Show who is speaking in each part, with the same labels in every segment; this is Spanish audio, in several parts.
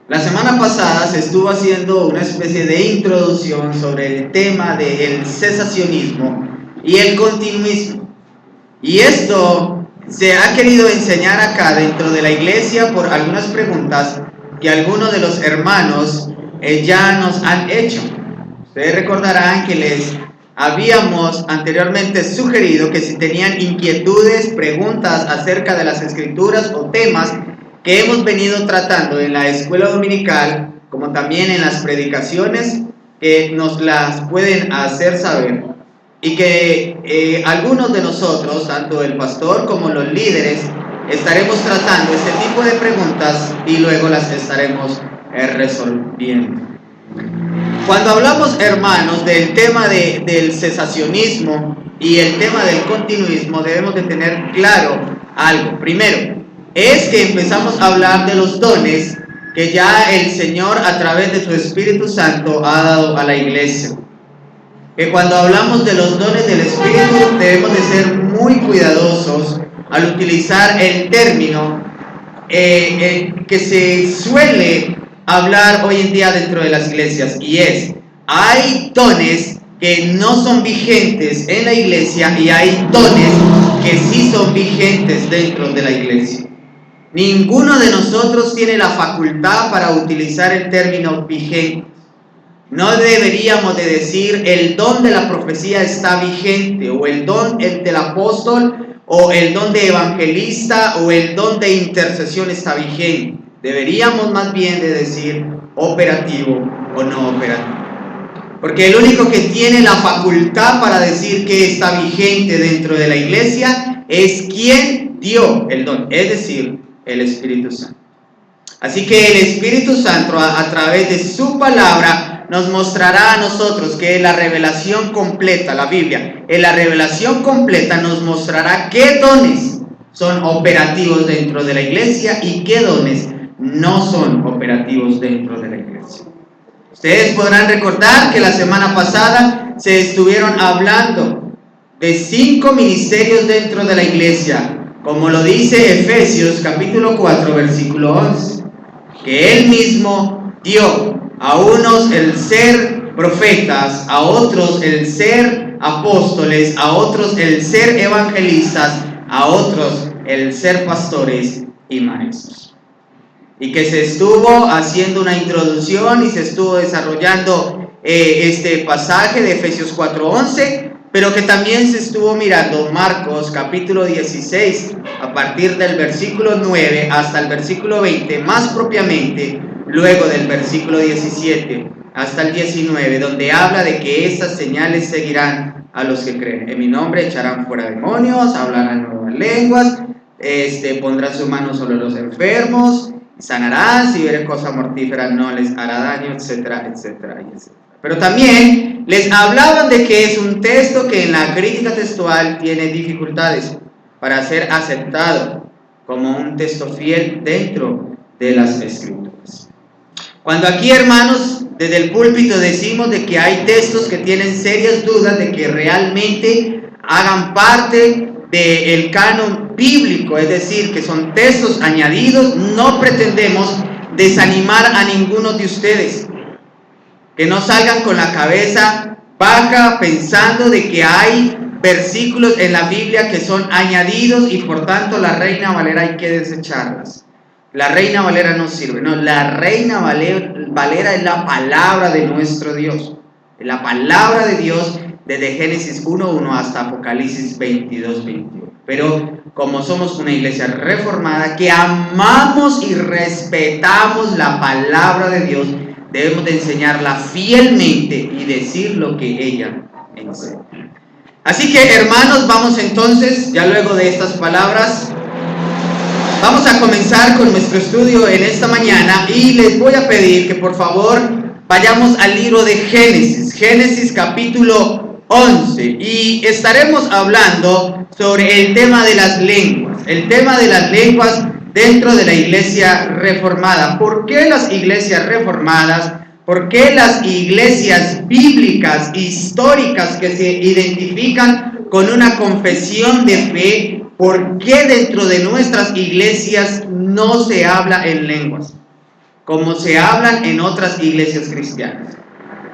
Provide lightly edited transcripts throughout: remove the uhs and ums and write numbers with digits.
Speaker 1: La semana pasada se estuvo haciendo una especie de introducción sobre el tema del cesacionismo y el continuismo. Y esto se ha querido enseñar acá dentro de la iglesia por algunas preguntas que algunos de los hermanos ya nos han hecho. Ustedes recordarán que les habíamos anteriormente sugerido que si tenían inquietudes, preguntas acerca de las escrituras o temas que hemos venido tratando en la escuela dominical, como también en las predicaciones, que nos las pueden hacer saber. Y que algunos de nosotros, tanto el pastor como los líderes, estaremos tratando este tipo de preguntas y luego las estaremos resolviendo. Cuando hablamos, hermanos, del tema del cesacionismo y el tema del continuismo, debemos de tener claro algo. Primero, es que empezamos a hablar de los dones que ya el Señor a través de su Espíritu Santo ha dado a la iglesia. Que cuando hablamos de los dones del Espíritu debemos de ser muy cuidadosos al utilizar el término que se suele hablar hoy en día dentro de las iglesias, y es: hay dones que no son vigentes en la iglesia y hay dones que sí son vigentes dentro de la iglesia. Ninguno de nosotros tiene la facultad para utilizar el término vigente. No deberíamos de decir el don de la profecía está vigente, o el don del apóstol, o el don de evangelista, o el don de intercesión está vigente. Deberíamos más bien de decir operativo o no operativo. Porque el único que tiene la facultad para decir que está vigente dentro de la iglesia es quien dio el don, es decir, el Espíritu Santo. Así que el Espíritu Santo a través de su palabra nos mostrará a nosotros que la revelación completa, la Biblia, en la revelación completa nos mostrará qué dones son operativos dentro de la iglesia y qué dones no son operativos dentro de la iglesia. Ustedes podrán recordar que la semana pasada se estuvieron hablando de 5 ministerios dentro de la iglesia, como lo dice Efesios capítulo 4 versículo 11, que Él mismo dio a unos el ser profetas, a otros el ser apóstoles, a otros el ser evangelistas, a otros el ser pastores y maestros. Y que se estuvo haciendo una introducción y se estuvo desarrollando este pasaje de Efesios 4:11, pero que también se estuvo mirando Marcos capítulo 16, a partir del versículo 9 hasta el versículo 20, más propiamente luego del versículo 17 hasta el 19, donde habla de que estas señales seguirán a los que creen. En mi nombre echarán fuera demonios, hablarán nuevas lenguas, pondrán su mano sobre los enfermos, sanarán, si vieren cosa mortífera no les hará daño, etcétera, etcétera, etcétera. Pero también les hablaban de que es un texto que en la crítica textual tiene dificultades para ser aceptado como un texto fiel dentro de las Escrituras. Cuando aquí, hermanos, desde el púlpito decimos de que hay textos que tienen serias dudas de que realmente hagan parte del canon bíblico, es decir, que son textos añadidos, no pretendemos desanimar a ninguno de ustedes. Que no salgan con la cabeza baja pensando de que hay versículos en la Biblia que son añadidos y por tanto la Reina Valera hay que desecharlas. La Reina Valera no sirve. No, la Reina Valera es la palabra de nuestro Dios. La palabra de Dios desde Génesis 1:1 hasta Apocalipsis 22:21. Pero como somos una iglesia reformada que amamos y respetamos la palabra de Dios, debemos de enseñarla fielmente y decir lo que ella enseña. Así que, hermanos, vamos entonces, ya luego de estas palabras, vamos a comenzar con nuestro estudio en esta mañana y les voy a pedir que por favor vayamos al libro de Génesis capítulo 11, y estaremos hablando sobre el tema de las lenguas, dentro de la iglesia reformada. ¿Por qué las iglesias reformadas? ¿Por qué las iglesias bíblicas, históricas, que se identifican con una confesión de fe, por qué dentro de nuestras iglesias no se habla en lenguas? como se hablan en otras iglesias cristianas.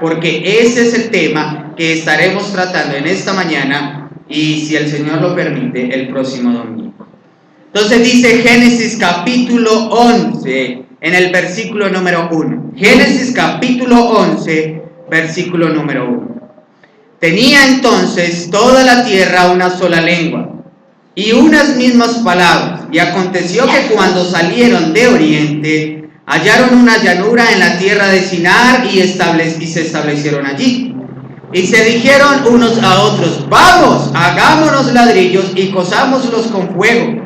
Speaker 1: Porque ese es el tema que estaremos tratando en esta mañana y, si el Señor lo permite, el próximo domingo. Entonces dice Génesis capítulo 11 en el versículo número 1. Génesis capítulo 11, versículo número 1. Tenía entonces toda la tierra una sola lengua y unas mismas palabras. Y aconteció que cuando salieron de oriente, hallaron una llanura en la tierra de Sinar y se establecieron allí. Y se dijeron unos a otros: vamos, hagámonos ladrillos y cosámoslos con fuego.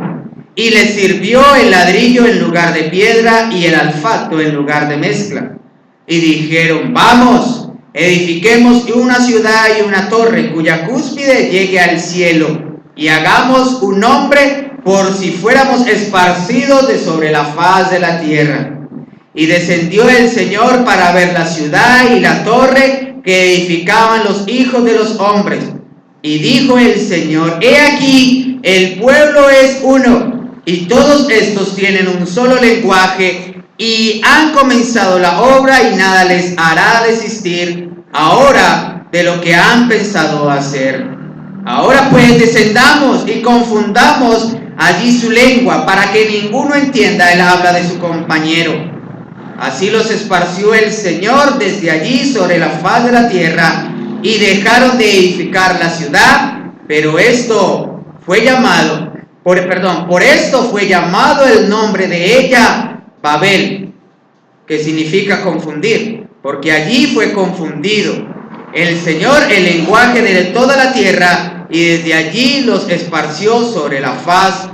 Speaker 1: Y les sirvió el ladrillo en lugar de piedra y el alfato en lugar de mezcla. Y dijeron: vamos, edifiquemos una ciudad y una torre cuya cúspide llegue al cielo, y hagamos un nombre por si fuéramos esparcidos de sobre la faz de la tierra. Y descendió el Señor para ver la ciudad y la torre que edificaban los hijos de los hombres. Y dijo el Señor: he aquí, el pueblo es uno, y todos estos tienen un solo lenguaje, y han comenzado la obra, y nada les hará desistir ahora de lo que han pensado hacer. Ahora pues descendamos y confundamos allí su lengua, para que ninguno entienda el habla de su compañero. Así los esparció el Señor desde allí sobre la faz de la tierra, y dejaron de edificar la ciudad, pero esto fue llamado, por esto fue llamado el nombre de ella Babel, que significa confundir, porque allí fue confundido el Señor el lenguaje de toda la tierra, y desde allí los esparció sobre la faz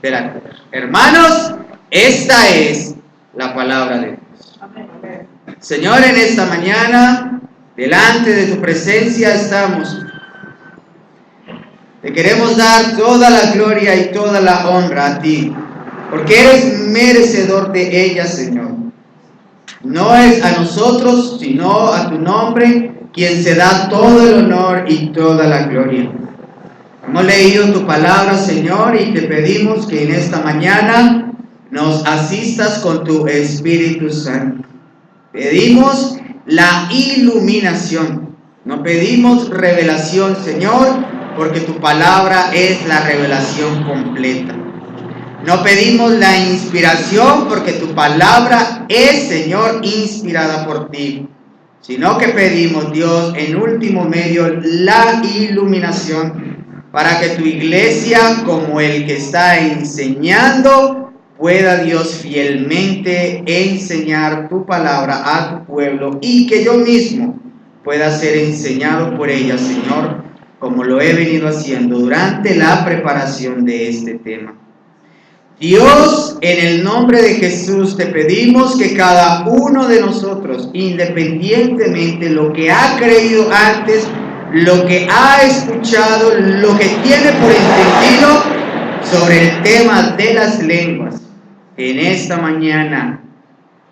Speaker 1: de la tierra. Hermanos, esta es la palabra de Dios. Señor, en esta mañana, delante de tu presencia estamos. Te queremos dar toda la gloria y toda la honra a ti, porque eres merecedor de ella, Señor. No es a nosotros, sino a tu nombre, quien se da todo el honor y toda la gloria. Hemos leído tu palabra, Señor, y te pedimos que en esta mañana nos asistas con tu Espíritu Santo. Pedimos la iluminación, no pedimos revelación, Señor, porque tu palabra es la revelación completa. No pedimos la inspiración, porque tu palabra es, Señor, inspirada por ti, sino que pedimos, Dios, en último medio, la iluminación, para que tu iglesia, como el que está enseñando, pueda, Dios, fielmente enseñar tu palabra a tu pueblo, y que yo mismo pueda ser enseñado por ella, Señor, como lo he venido haciendo durante la preparación de este tema. Dios, en el nombre de Jesús te pedimos que cada uno de nosotros, independientemente de lo que ha creído antes, lo que ha escuchado, lo que tiene por entendido sobre el tema de las lenguas, en esta mañana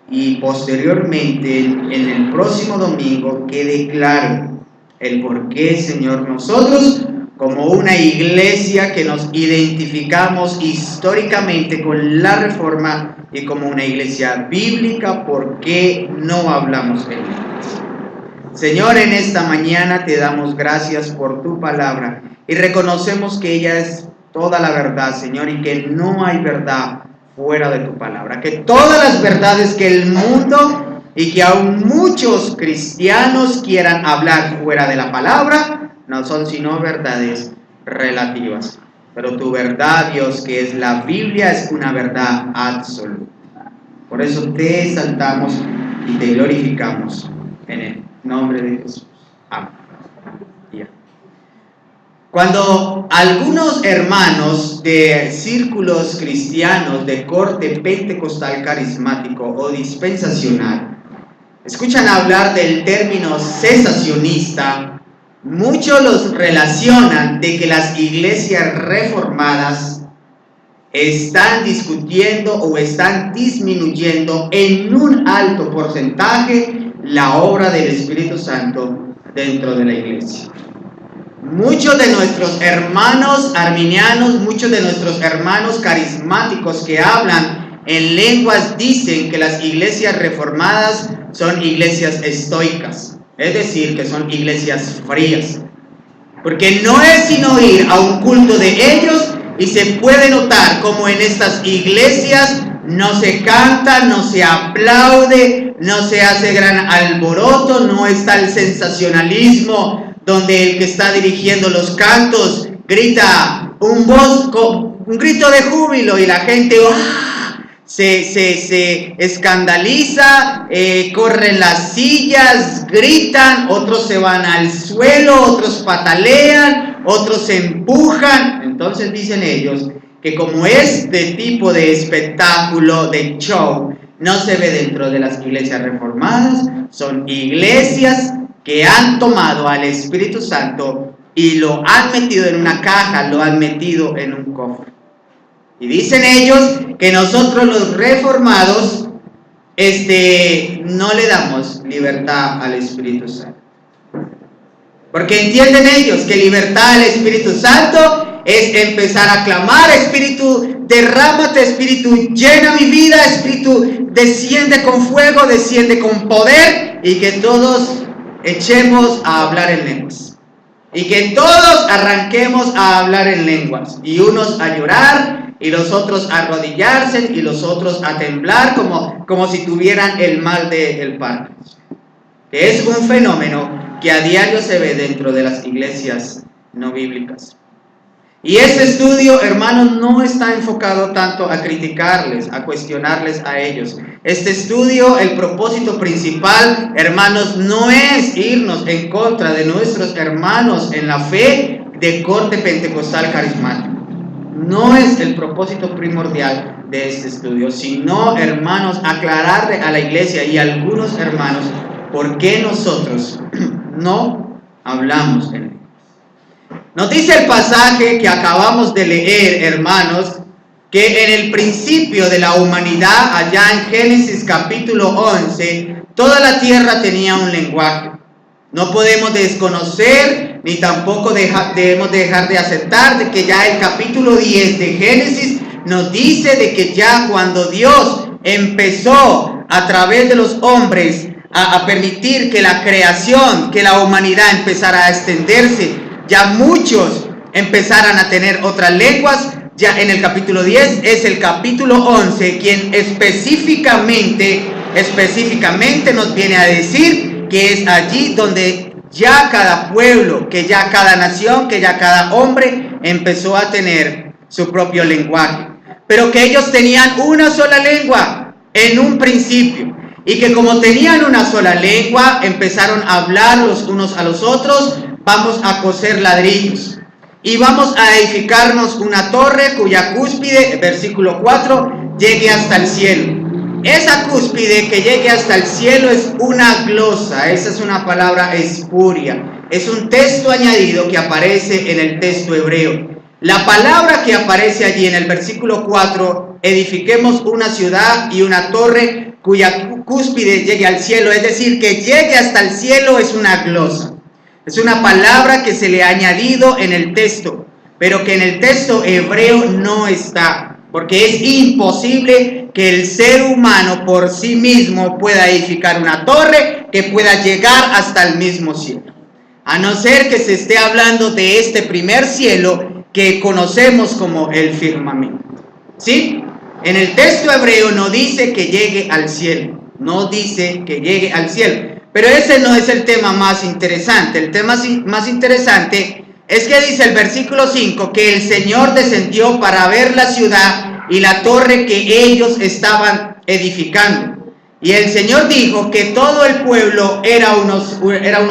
Speaker 1: y posteriormente en el próximo domingo quede claro el por qué, Señor, nosotros como una iglesia que nos identificamos históricamente con la Reforma y como una iglesia bíblica, ¿por qué no hablamos de lenguas? Señor, en esta mañana te damos gracias por tu palabra y reconocemos que ella es toda la verdad, Señor, y que no hay verdad fuera de tu palabra, que todas las verdades que el mundo y que aún muchos cristianos quieran hablar fuera de la palabra no son sino verdades relativas, pero tu verdad, Dios, que es la Biblia, es una verdad absoluta. Por eso te exaltamos y te glorificamos en el nombre de Jesús. Amén. Cuando algunos hermanos de círculos cristianos de corte pentecostal carismático o dispensacional escuchan hablar del término cesacionista, muchos los relacionan de que las iglesias reformadas están discutiendo o están disminuyendo en un alto porcentaje la obra del Espíritu Santo dentro de la iglesia. Muchos de nuestros hermanos arminianos, muchos de nuestros hermanos carismáticos que hablan en lenguas dicen que las iglesias reformadas son iglesias estoicas, es decir, que son iglesias frías. Porque no es sino ir a un culto de ellos y se puede notar como en estas iglesias no se canta, no se aplaude, no se hace gran alboroto, no está el sensacionalismo donde el que está dirigiendo los cantos grita un grito de júbilo y la gente se escandaliza, corren las sillas, gritan, otros se van al suelo, otros patalean, otros se empujan. Entonces dicen ellos que como este tipo de espectáculo, de show, no se ve dentro de las iglesias reformadas, son iglesias que han tomado al Espíritu Santo y lo han metido en una caja, lo han metido en un cofre. Y dicen ellos que nosotros los reformados no le damos libertad al Espíritu Santo. Porque entienden ellos que libertad al Espíritu Santo es empezar a clamar: Espíritu, derrámate, Espíritu, llena mi vida, Espíritu, desciende con fuego, desciende con poder, y que todos echemos a hablar en lenguas. Y que todos arranquemos a hablar en lenguas, y unos a llorar, y los otros a arrodillarse, y los otros a temblar como si tuvieran el mal del Parkinson. Que es un fenómeno que a diario se ve dentro de las iglesias no bíblicas. Y este estudio, hermanos, no está enfocado tanto a criticarles, a cuestionarles a ellos. Este estudio, el propósito principal, hermanos, no es irnos en contra de nuestros hermanos en la fe de corte pentecostal carismático. No es el propósito primordial de este estudio, sino, hermanos, aclararle a la iglesia y a algunos hermanos por qué nosotros no hablamos en lenguas. Nos dice el pasaje que acabamos de leer, hermanos, que en el principio de la humanidad, allá en Génesis capítulo 11, toda la tierra tenía un lenguaje. No podemos desconocer ni tampoco debemos dejar de aceptar de que ya el capítulo 10 de Génesis nos dice de que ya cuando Dios empezó a través de los hombres a permitir que la creación, que la humanidad empezara a extenderse, ya muchos empezaran a tener otras lenguas. Ya en el capítulo 10 es el capítulo 11 quien específicamente nos viene a decir que es allí donde ya cada pueblo, que ya cada nación, que ya cada hombre empezó a tener su propio lenguaje. Pero que ellos tenían una sola lengua en un principio. Y que como tenían una sola lengua, empezaron a hablar los unos a los otros: vamos a coser ladrillos y vamos a edificarnos una torre cuya cúspide, versículo 4, llegue hasta el cielo. Esa cúspide que llegue hasta el cielo es una glosa, esa es una palabra espuria, es un texto añadido que aparece en el texto hebreo. La palabra que aparece allí en el versículo 4, edifiquemos una ciudad y una torre cuya cúspide llegue al cielo, es decir, que llegue hasta el cielo, es una glosa. Es una palabra que se le ha añadido en el texto, pero que en el texto hebreo no está, porque es imposible que el ser humano por sí mismo pueda edificar una torre que pueda llegar hasta el mismo cielo, a no ser que se esté hablando de este primer cielo que conocemos como el firmamento. ¿Sí? En el texto hebreo no dice que llegue al cielo, no dice que llegue al cielo. Pero ese no es el tema más interesante. El tema más interesante es que dice el versículo 5 que el Señor descendió para ver la ciudad y la torre que ellos estaban edificando. Y el Señor dijo que todo el pueblo era uno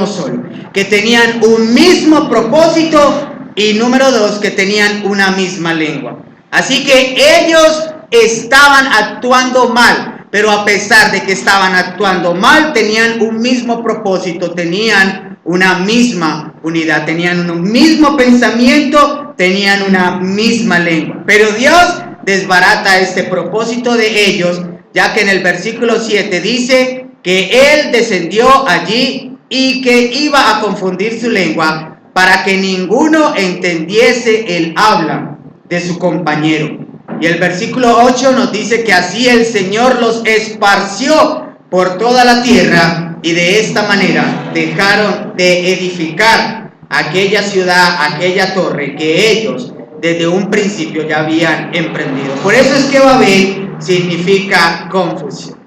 Speaker 1: solo, que tenían un mismo propósito y número 2, que tenían una misma lengua. Así que ellos estaban actuando mal. Pero a pesar de que estaban actuando mal, tenían un mismo propósito, tenían una misma unidad, tenían un mismo pensamiento, tenían una misma lengua. Pero Dios desbarata este propósito de ellos, ya que en el versículo 7 dice que Él descendió allí y que iba a confundir su lengua para que ninguno entendiese el habla de su compañero. Y el versículo 8 nos dice que así el Señor los esparció por toda la tierra y de esta manera dejaron de edificar aquella ciudad, aquella torre que ellos desde un principio ya habían emprendido. Por eso es que Babel significa confusión.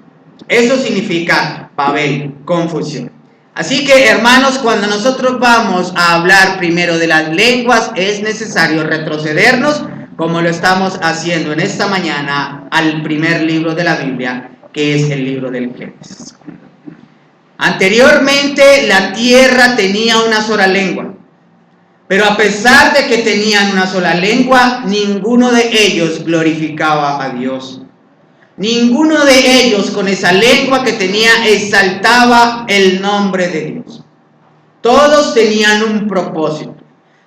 Speaker 1: Eso significa Babel, confusión. Así que, hermanos, cuando nosotros vamos a hablar primero de las lenguas, es necesario retrocedernos, como lo estamos haciendo en esta mañana, al primer libro de la Biblia, que es el libro del Génesis. Anteriormente, la tierra tenía una sola lengua, pero a pesar de que tenían una sola lengua, ninguno de ellos glorificaba a Dios. Ninguno de ellos con esa lengua que tenía exaltaba el nombre de Dios. Todos tenían un propósito,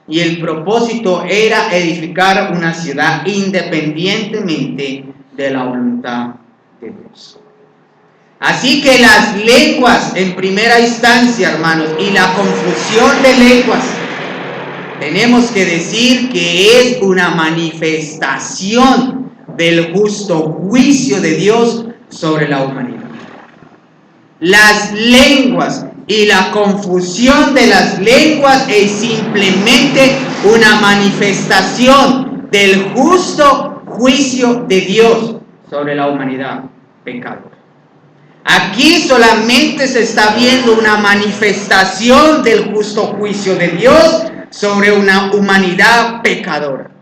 Speaker 1: y el propósito era edificar una ciudad independientemente de la voluntad de Dios. Así que las lenguas en primera instancia, hermanos, y la confusión de lenguas, tenemos que decir que es una manifestación del justo juicio de Dios sobre la humanidad. Las lenguas y la confusión de las lenguas es simplemente una manifestación del justo juicio de Dios sobre la humanidad pecadora. Aquí solamente se está viendo una manifestación del justo juicio de Dios sobre una humanidad pecadora.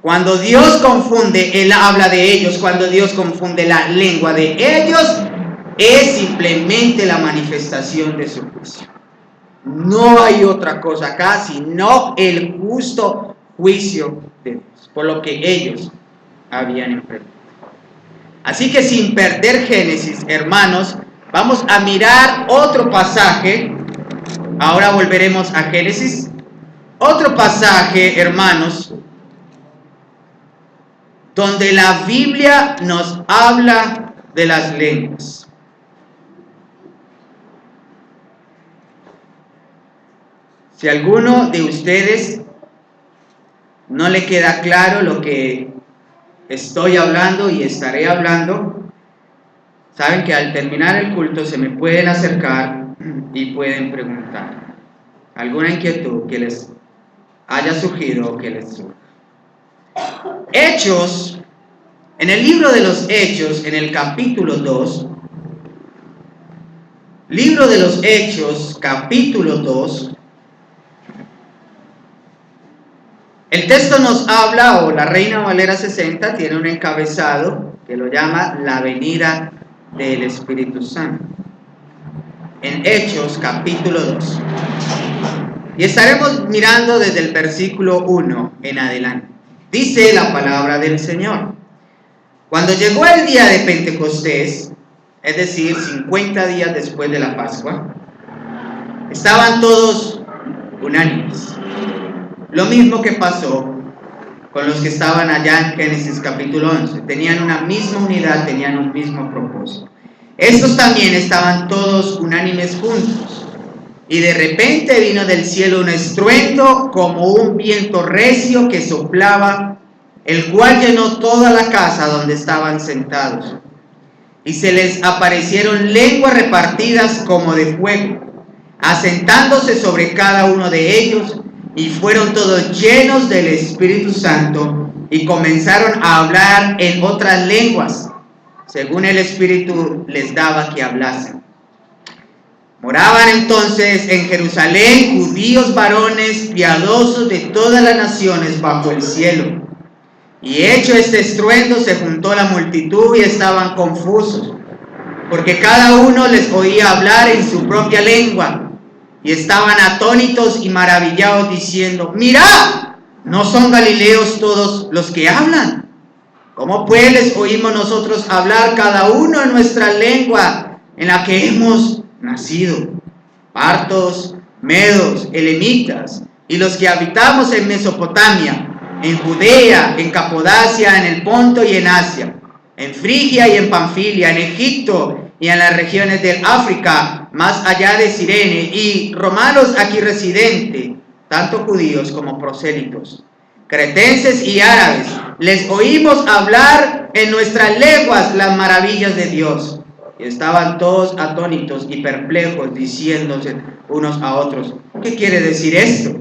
Speaker 1: Cuando Dios confunde, Él habla de ellos. Cuando Dios confunde la lengua de ellos, es simplemente la manifestación de su juicio. No hay otra cosa acá, sino el justo juicio de Dios, por lo que ellos habían emprendido. Así que sin perder Génesis, hermanos, vamos a mirar otro pasaje. Ahora volveremos a Génesis. Otro pasaje, hermanos, donde la Biblia nos habla de las lenguas. Si a alguno de ustedes no le queda claro lo que estoy hablando y estaré hablando, saben que al terminar el culto se me pueden acercar y pueden preguntar alguna inquietud que les haya surgido o que les surja. Hechos, en el libro de los Hechos, en el capítulo 2, libro de los Hechos, capítulo 2, el texto nos habla, o la Reina Valera 60 tiene un encabezado que lo llama la venida del Espíritu Santo. En Hechos, capítulo 2. Y estaremos mirando desde el versículo 1 en adelante. Dice la palabra del Señor: cuando llegó el día de Pentecostés, es decir, 50 días después de la Pascua, estaban todos unánimes. Lo mismo que pasó con los que estaban allá en Génesis capítulo 11. Tenían una misma unidad, tenían un mismo propósito. Estos también estaban todos unánimes juntos. Y de repente vino del cielo un estruendo como un viento recio que soplaba, el cual llenó toda la casa donde estaban sentados. Y se les aparecieron lenguas repartidas como de fuego, asentándose sobre cada uno de ellos, y fueron todos llenos del Espíritu Santo, y comenzaron a hablar en otras lenguas, según el Espíritu les daba que hablasen. Moraban entonces en Jerusalén judíos varones piadosos de todas las naciones bajo el cielo. Y hecho este estruendo, se juntó la multitud y estaban confusos, porque cada uno les oía hablar en su propia lengua. Y estaban atónitos y maravillados, diciendo: mirad, ¿no son galileos todos los que hablan? ¿Cómo pues les oímos nosotros hablar cada uno en nuestra lengua en la que hemos nacido? Partos, medos, elamitas, y los que habitamos en Mesopotamia, en Judea, en Capadocia, en el Ponto y en Asia, en Frigia y en Panfilia, en Egipto y en las regiones del África, más allá de Cirene, y romanos aquí residentes, tanto judíos como prosélitos. cretenses y árabes, les oímos hablar en nuestras lenguas las maravillas de Dios. Y estaban todos atónitos y perplejos, diciéndose unos a otros: ¿qué quiere decir esto?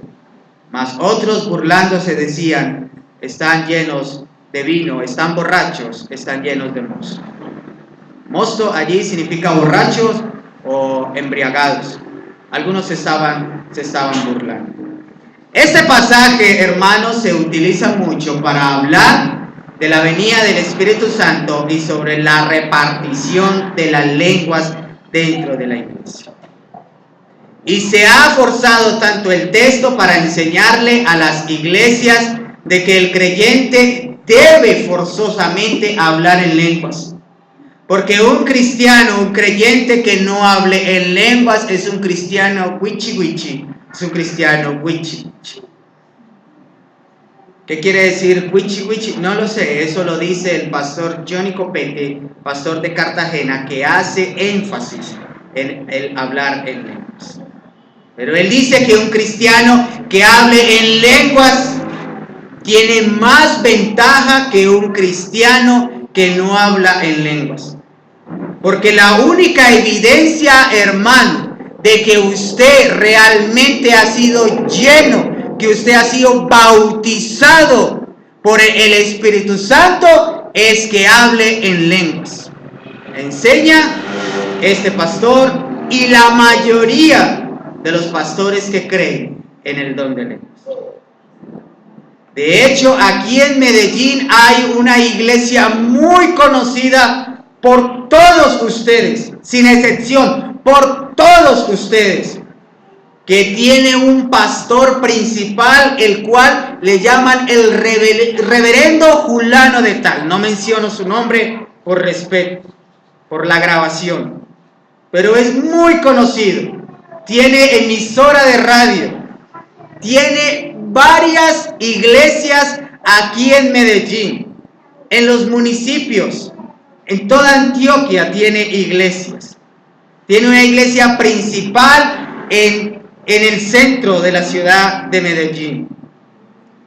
Speaker 1: Mas otros, burlándose, decían: están llenos de vino, están borrachos, están llenos de mosto. Mosto allí significa borrachos o embriagados. Algunos se estaban burlando. Este pasaje, hermanos, se utiliza mucho para hablar de la venida del Espíritu Santo y sobre la repartición de las lenguas dentro de la iglesia. Y se ha forzado tanto el texto para enseñarle a las iglesias de que el creyente debe forzosamente hablar en lenguas. Porque un cristiano, un creyente que no hable en lenguas es un cristiano wichi, es un cristiano wichi. ¿Qué quiere decir wichi? No lo sé, eso lo dice el pastor Johnny Copete, pastor de Cartagena, que hace énfasis en el hablar en lenguas. Pero él dice que un cristiano que hable en lenguas tiene más ventaja que un cristiano que no habla en lenguas. Porque la única evidencia, hermano, de que usted realmente ha sido lleno, que usted ha sido bautizado por el Espíritu Santo, es que hable en lenguas. Enseña este pastor y la mayoría de los pastores que creen en el don de lenguas. De hecho, aquí en Medellín hay una iglesia muy conocida por todos ustedes, sin excepción, por todos ustedes, que tiene un pastor principal, el cual le llaman el reverendo Julano de tal. No menciono su nombre por respeto, por la grabación, pero es muy conocido. Tiene emisora de radio, tiene varias iglesias aquí en Medellín, en los municipios, en toda Antioquia tiene iglesias. Tiene una iglesia principal en el centro de la ciudad de Medellín.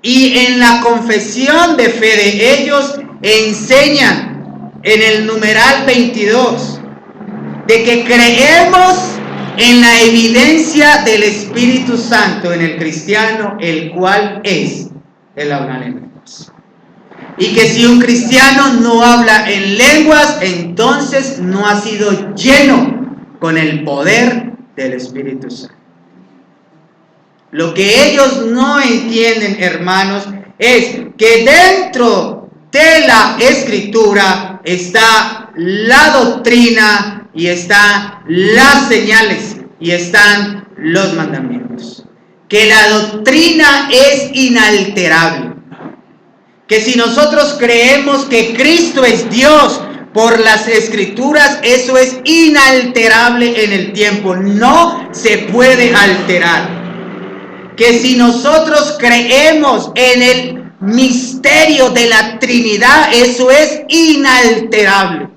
Speaker 1: Y en la confesión de fe de ellos enseñan en el numeral 22 de que creemos en la evidencia del Espíritu Santo en el cristiano, el cual es el hablar en lenguas. Y que si un cristiano no habla en lenguas, entonces no ha sido lleno con el poder del Espíritu Santo. Lo que ellos no entienden, hermanos, es que dentro de la Escritura está la doctrina y están las señales y están los mandamientos. Que la doctrina es inalterable. Que si nosotros creemos que Cristo es Dios por las Escrituras, eso es inalterable en el tiempo, no se puede alterar. Que si nosotros creemos en el misterio de la Trinidad, eso es inalterable.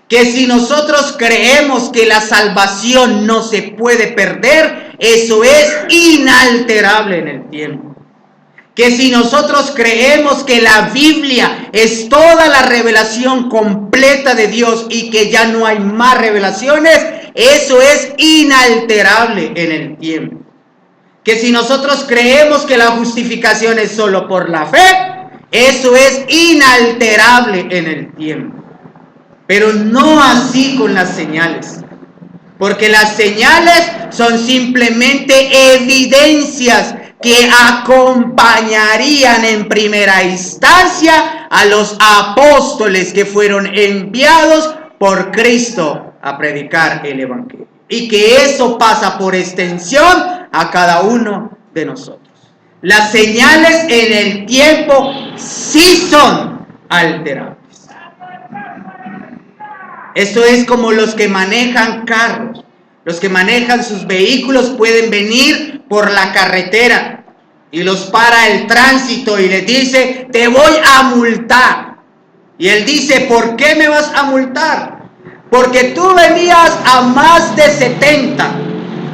Speaker 1: Que si nosotros creemos que la salvación no se puede perder, eso es inalterable en el tiempo. Que si nosotros creemos que la Biblia es toda la revelación completa de Dios y que ya no hay más revelaciones, eso es inalterable en el tiempo. Que si nosotros creemos que la justificación es solo por la fe, eso es inalterable en el tiempo. Pero no así con las señales. Porque las señales son simplemente evidencias que acompañarían en primera instancia a los apóstoles que fueron enviados por Cristo a predicar el Evangelio. Y que eso pasa por extensión a cada uno de nosotros. Las señales en el tiempo sí son alterables. Esto es como los que manejan carros. Los que manejan sus vehículos pueden venir por la carretera y los para el tránsito y les dice: te voy a multar. Y él dice: ¿por qué me vas a multar? Porque tú venías a más de 70.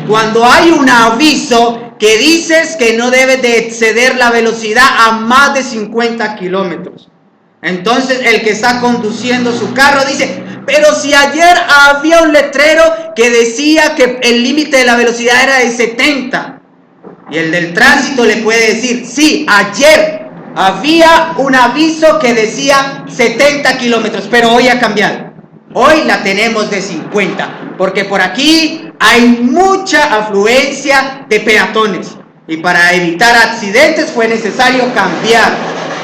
Speaker 1: Cuando hay un aviso que dices que no debes de exceder la velocidad a más de 50 kilómetros. Entonces el que está conduciendo su carro dice, pero si ayer había un letrero que decía que el límite de la velocidad era de 70. Y el del tránsito le puede decir, sí, ayer había un aviso que decía 70 kilómetros, pero hoy ha cambiado. Hoy la tenemos de 50, porque por aquí hay mucha afluencia de peatones. Y para evitar accidentes fue necesario cambiar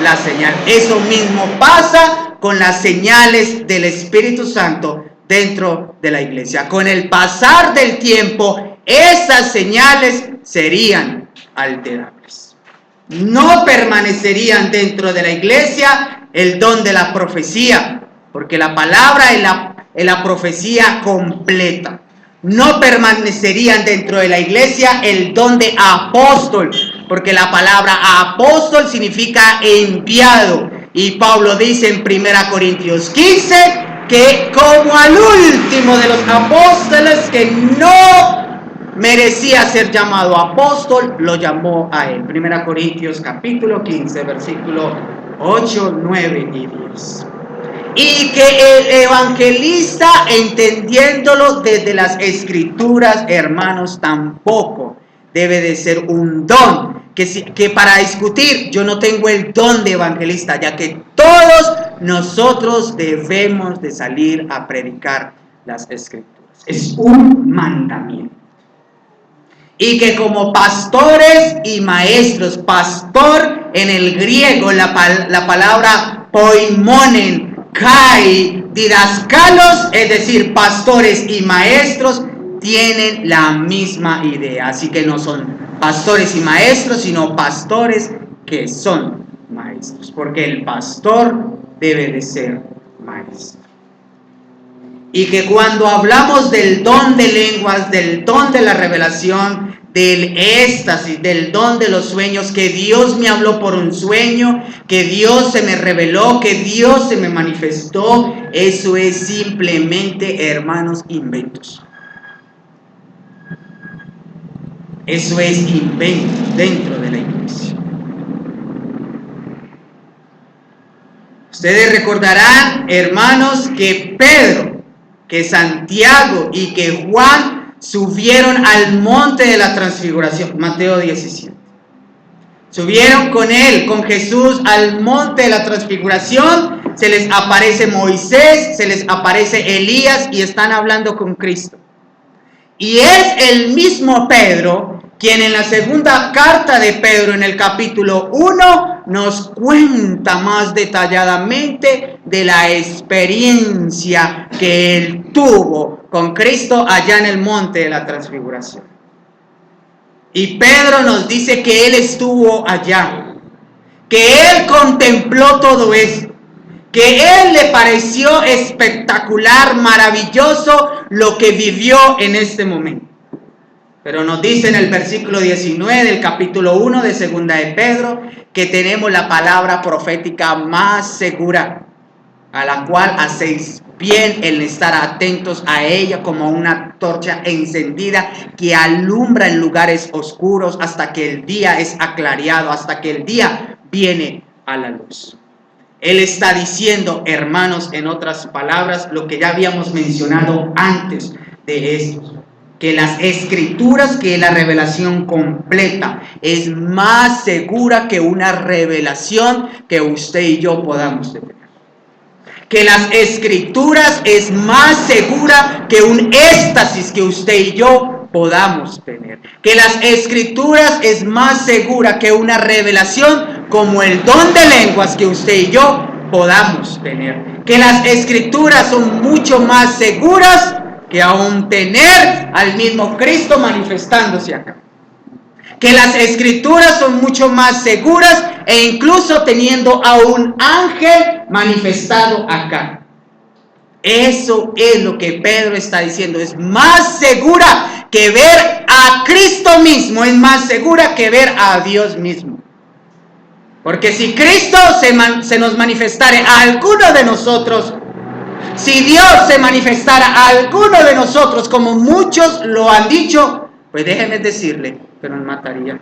Speaker 1: la señal. Eso mismo pasa con las señales del Espíritu Santo dentro de la iglesia. Con el pasar del tiempo, esas señales serían alterables. No permanecerían dentro de la iglesia el don de la profecía, porque la palabra es la profecía completa. No permanecerían dentro de la iglesia el don de apóstol, porque la palabra apóstol significa enviado. Y Pablo dice en 1 Corintios 15 que como al último de los apóstoles que no merecía ser llamado apóstol, lo llamó a él. 1 Corintios capítulo 15, versículo 8, 9 y 10. Y que el evangelista, entendiéndolo desde las escrituras, hermanos, tampoco debe de ser un don. Que para discutir, yo no tengo el don de evangelista, ya que todos nosotros debemos de salir a predicar las escrituras. Es un mandamiento. Y que como pastores y maestros, pastor en el griego, la palabra poimonen, kai, didascalos, es decir, pastores y maestros, tienen la misma idea. Así que no son pastores y maestros, sino pastores que son maestros, porque el pastor debe de ser maestro. Y que cuando hablamos del don de lenguas, del don de la revelación, del éxtasis, del don de los sueños, que Dios me habló por un sueño, que Dios se me reveló, que Dios se me manifestó, eso es simplemente, hermanos, inventos. Eso es invento dentro de la iglesia. Ustedes recordarán, hermanos, que Pedro, que Santiago y que Juan subieron al monte de la transfiguración, Mateo 17. Subieron con él, con Jesús, al monte de la transfiguración. Se les aparece Moisés, se les aparece Elías y están hablando con Cristo. Y es el mismo Pedro quien en la segunda carta de Pedro, en el capítulo 1, nos cuenta más detalladamente de la experiencia que él tuvo con Cristo allá en el monte de la transfiguración. Y Pedro nos dice que él estuvo allá, que él contempló todo eso, que él le pareció espectacular, maravilloso lo que vivió en este momento. Pero nos dice en el versículo 19 del capítulo 1 de segunda de Pedro que tenemos la palabra profética más segura, a la cual hacéis bien en estar atentos a ella como una antorcha encendida que alumbra en lugares oscuros hasta que el día es aclarado, hasta que el día viene a la luz. Él está diciendo, hermanos, en otras palabras, lo que ya habíamos mencionado antes de esto, que las escrituras, que la revelación completa es más segura que una revelación que usted y yo podamos tener. Que las escrituras es más segura que un éxtasis que usted y yo podamos tener. Que las escrituras es más segura que una revelación como el don de lenguas que usted y yo podamos tener. Que las escrituras son mucho más seguras que aún tener al mismo Cristo manifestándose acá. Que las escrituras son mucho más seguras e incluso teniendo a un ángel manifestado acá. Eso es lo que Pedro está diciendo. Es más segura que ver a Cristo mismo, es más segura que ver a Dios mismo. Porque si Cristo se nos manifestare a alguno de nosotros, si Dios se manifestara a alguno de nosotros, como muchos lo han dicho, pues déjenme decirle pero nos mataría.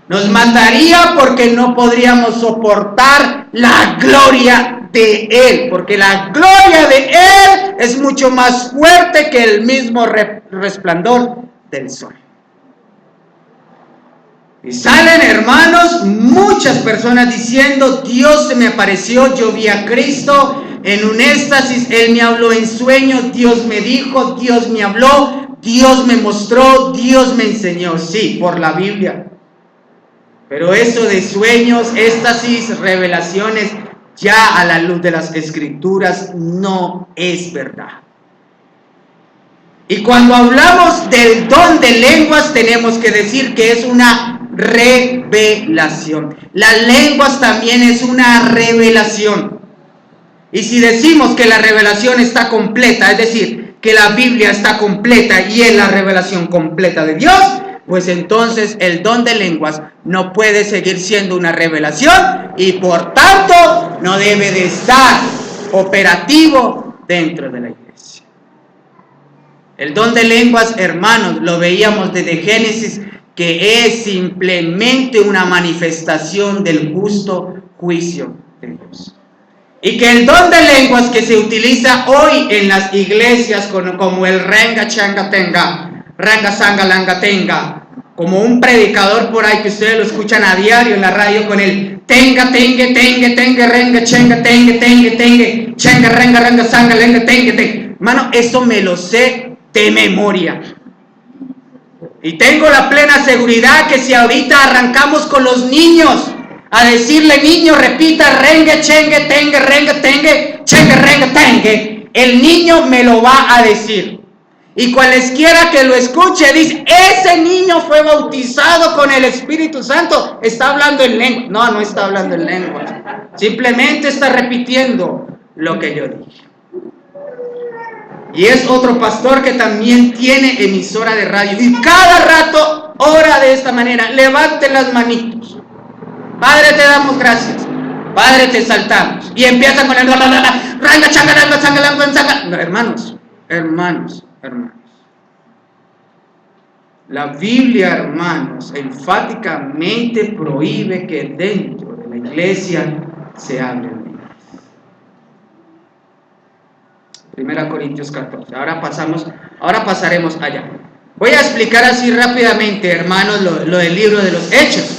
Speaker 1: Nos mataría porque no podríamos soportar la gloria de Él, porque la gloria de Él es mucho más fuerte que el mismo resplandor del sol. Y salen, hermanos, muchas personas diciendo: Dios se me apareció, yo vi a Cristo en un éxtasis, Él me habló en sueños, Dios me dijo, Dios me habló, Dios me mostró, Dios me enseñó. Sí, por la Biblia. Pero eso de sueños, éxtasis, revelaciones, ya a la luz de las Escrituras no es verdad. Y cuando hablamos del don de lenguas, tenemos que decir que es una revelación. Las lenguas también es una revelación. Y si decimos que la revelación está completa, es decir, que la Biblia está completa y es la revelación completa de Dios, pues entonces el don de lenguas no puede seguir siendo una revelación y por tanto no debe de estar operativo dentro de la iglesia. El don de lenguas, hermanos, lo veíamos desde Génesis, que es simplemente una manifestación del justo juicio de Dios. Y que el don de lenguas que se utiliza hoy en las iglesias como el renga changa tenga, ranga sanga langa tenga, como un predicador por ahí que ustedes lo escuchan a diario en la radio con el tenga, tengue, tengue, tengue, renga, chenga, tengue, tengue, tengue, chenga, renga, renga, sanga, lenga, tengue, tengue. Hermano, esto me lo sé de memoria. Y tengo la plena seguridad que si ahorita arrancamos con los niños a decirle: niño, repita rengue, chengue, tengue, renga, tengue, chengue, renga, tengue, el niño me lo va a decir. Y cualesquiera que lo escuche dice: ese niño fue bautizado con el Espíritu Santo, está hablando en lengua. No, no está hablando en lengua, simplemente está repitiendo lo que yo dije. Y es otro pastor que también tiene emisora de radio y cada rato ora de esta manera: levanten las manitos, Padre, te damos gracias, Padre, te exaltamos. Y empiezan con el ranga changa ranga changa ranga changa. No, hermanos, la Biblia, hermanos, enfáticamente prohíbe que dentro de la iglesia se hable en lenguas. 1 Corintios 14. Ahora pasaremos allá. Voy a explicar así rápidamente, hermanos, lo del libro de los Hechos,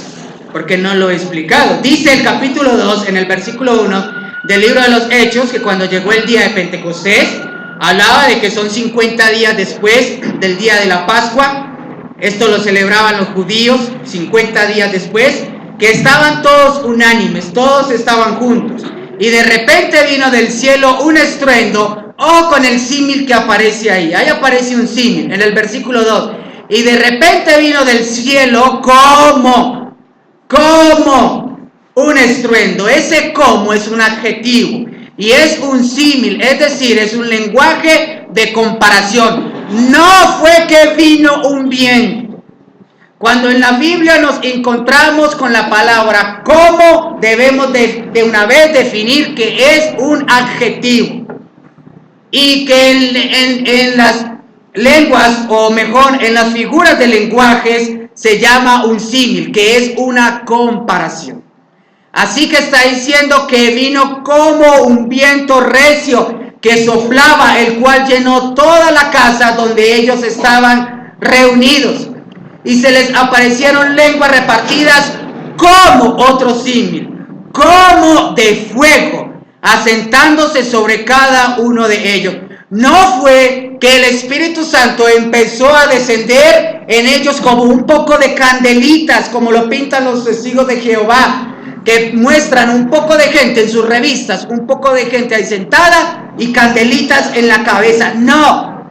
Speaker 1: porque no lo he explicado. Dice el capítulo 2, en el versículo 1 del libro de los Hechos, que cuando llegó el día de Pentecostés, hablaba de que son 50 días después del día de la Pascua. Esto lo celebraban los judíos 50 días después, que estaban todos unánimes, todos estaban juntos. Y de repente vino del cielo un estruendo, con el símil que aparece ahí. Ahí aparece un símil en el versículo 2. Y de repente vino del cielo como un estruendo. Ese como es un adjetivo y es un símil, es decir, es un lenguaje de comparación. No fue que vino un viento. Cuando en la Biblia nos encontramos con la palabra como, debemos de una vez definir que es un adjetivo. Y que en las lenguas, o mejor, en las figuras de lenguajes, se llama un símil, que es una comparación. Así que está diciendo que vino como un viento recio que soplaba, el cual llenó toda la casa donde ellos estaban reunidos. Y se les aparecieron lenguas repartidas como otro símil, como de fuego, asentándose sobre cada uno de ellos. No fue que el Espíritu Santo empezó a descender en ellos como un poco de candelitas, como lo pintan los testigos de Jehová, que muestran un poco de gente en sus revistas, un poco de gente ahí sentada y candelitas en la cabeza. No,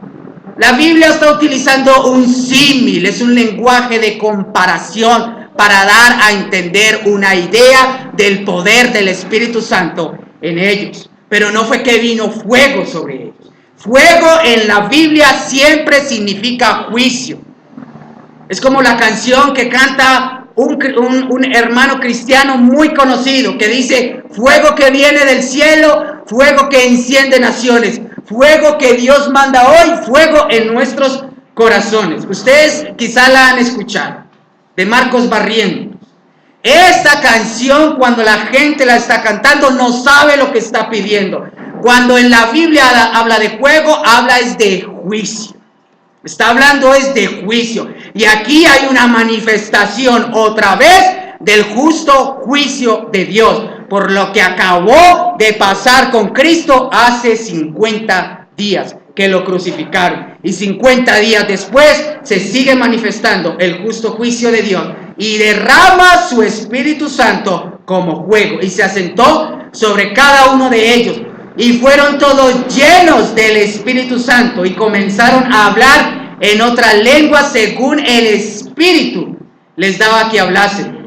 Speaker 1: la Biblia está utilizando un símil, es un lenguaje de comparación para dar a entender una idea del poder del Espíritu Santo en ellos. Pero no fue que vino fuego sobre ellos. Fuego en la Biblia siempre significa juicio. Es como la canción que canta un hermano cristiano muy conocido, que dice: fuego que viene del cielo, fuego que enciende naciones, fuego que Dios manda hoy, fuego en nuestros corazones. Ustedes quizá la han escuchado.
Speaker 2: de Marcos Barrientos. Esta canción, cuando la gente la está cantando, no sabe lo que está pidiendo. Cuando en la Biblia habla de fuego, habla es de juicio. Está hablando es de juicio. Y aquí hay una manifestación otra vez del justo juicio de Dios, por lo que acabó de pasar con Cristo hace 50 días que lo crucificaron. Y 50 días después se sigue manifestando el justo juicio de Dios y derrama su Espíritu Santo como fuego y se asentó sobre cada uno de ellos. Y fueron todos llenos del Espíritu Santo y comenzaron a hablar en otras lenguas según el Espíritu les daba que hablasen.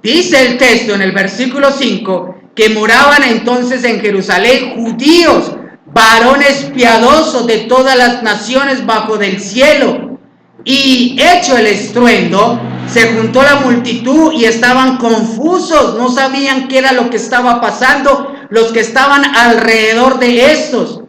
Speaker 2: Dice el texto en el versículo 5 que moraban entonces en Jerusalén judíos, varones piadosos de todas las naciones bajo del cielo. Y hecho el estruendo, se juntó la multitud y estaban confusos, no sabían qué era lo que estaba pasando los que estaban alrededor de estos.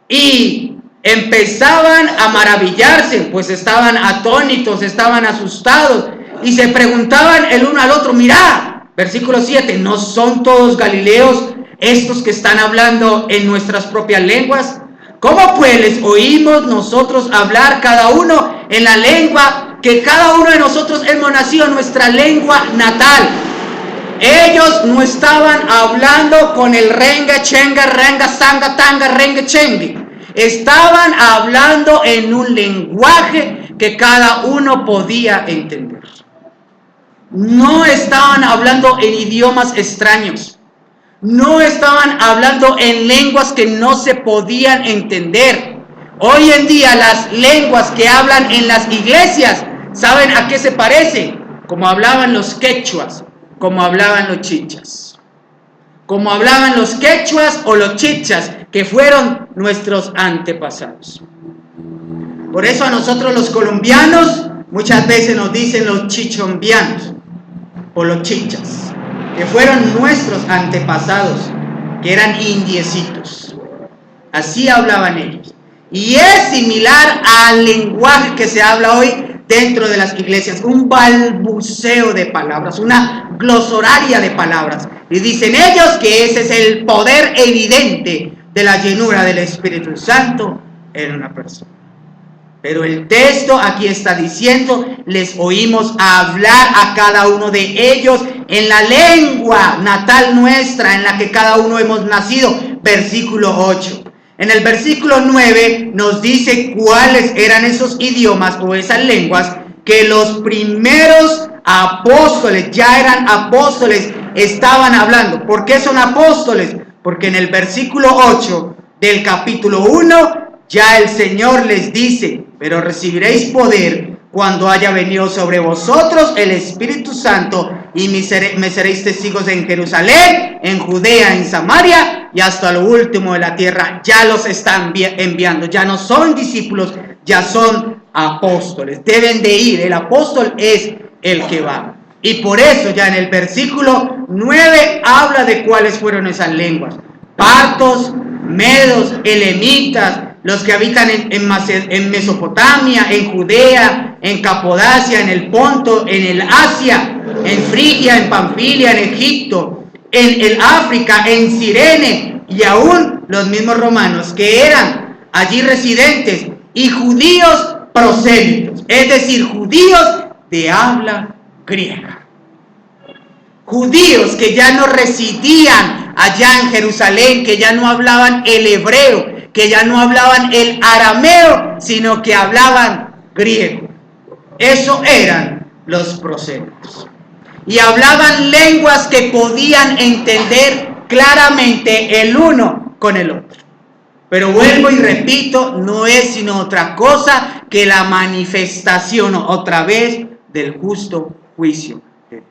Speaker 2: Y empezaban a maravillarse, pues estaban atónitos, estaban asustados y se preguntaban el uno al otro, mirad, versículo 7, ¿no son todos galileos estos que están hablando en nuestras propias lenguas? ¿Cómo pues les oímos nosotros hablar cada uno en la lengua que cada uno de nosotros hemos nacido en nuestra lengua natal? Ellos no estaban hablando con el renga, chenga, renga, sanga, tanga, renga, chengue. Estaban hablando en un lenguaje que cada uno podía entender. No estaban hablando en idiomas extraños. No estaban hablando en lenguas que no se podían entender. Hoy en día las lenguas que hablan en las iglesias, ¿saben a qué se parece? Como hablaban los quechuas, como hablaban los chichas. Como hablaban los quechuas o los chichas, que fueron nuestros antepasados. Por eso a nosotros los colombianos muchas veces nos dicen los chichombianos o los chichas, que fueron nuestros antepasados, que eran indiecitos. Así hablaban ellos. Y es similar al lenguaje que se habla hoy dentro de las iglesias, un balbuceo de palabras, una glosoraria de palabras. Y dicen ellos que ese es el poder evidente de la llenura del Espíritu Santo en una persona. Pero el texto aquí está diciendo, les oímos hablar a cada uno de ellos en la lengua natal nuestra, en la que cada uno hemos nacido. Versículo 8. En el versículo 9 nos dice cuáles eran esos idiomas o esas lenguas que los primeros apóstoles, ya eran apóstoles, estaban hablando. ¿Por qué son apóstoles? Porque en el versículo 8 del capítulo 1 ya el Señor les dice, pero recibiréis poder cuando haya venido sobre vosotros el Espíritu Santo y me seréis testigos en Jerusalén, en Judea, en Samaria y hasta lo último de la tierra. Ya los están enviando, ya no son discípulos, ya son apóstoles. Deben de ir, el apóstol es el que va. Y por eso ya en el versículo 9 habla de cuáles fueron esas lenguas. Partos, medos, elamitas, los que habitan en Mesopotamia, en Judea, en Capodacia, en el Ponto, en el Asia, en Frigia, en Panfilia, en Egipto, en el África, en Cirene, y aún los mismos romanos que eran allí residentes, y judíos prosélitos, es decir, judíos de habla griega. Judíos que ya no residían allá en Jerusalén, que ya no hablaban el hebreo, que ya no hablaban el arameo, sino que hablaban griego. Eso eran los prosélitos. Y hablaban lenguas que podían entender claramente el uno con el otro. Pero vuelvo y repito, no es sino otra cosa que la manifestación otra vez del justo juicio de Dios.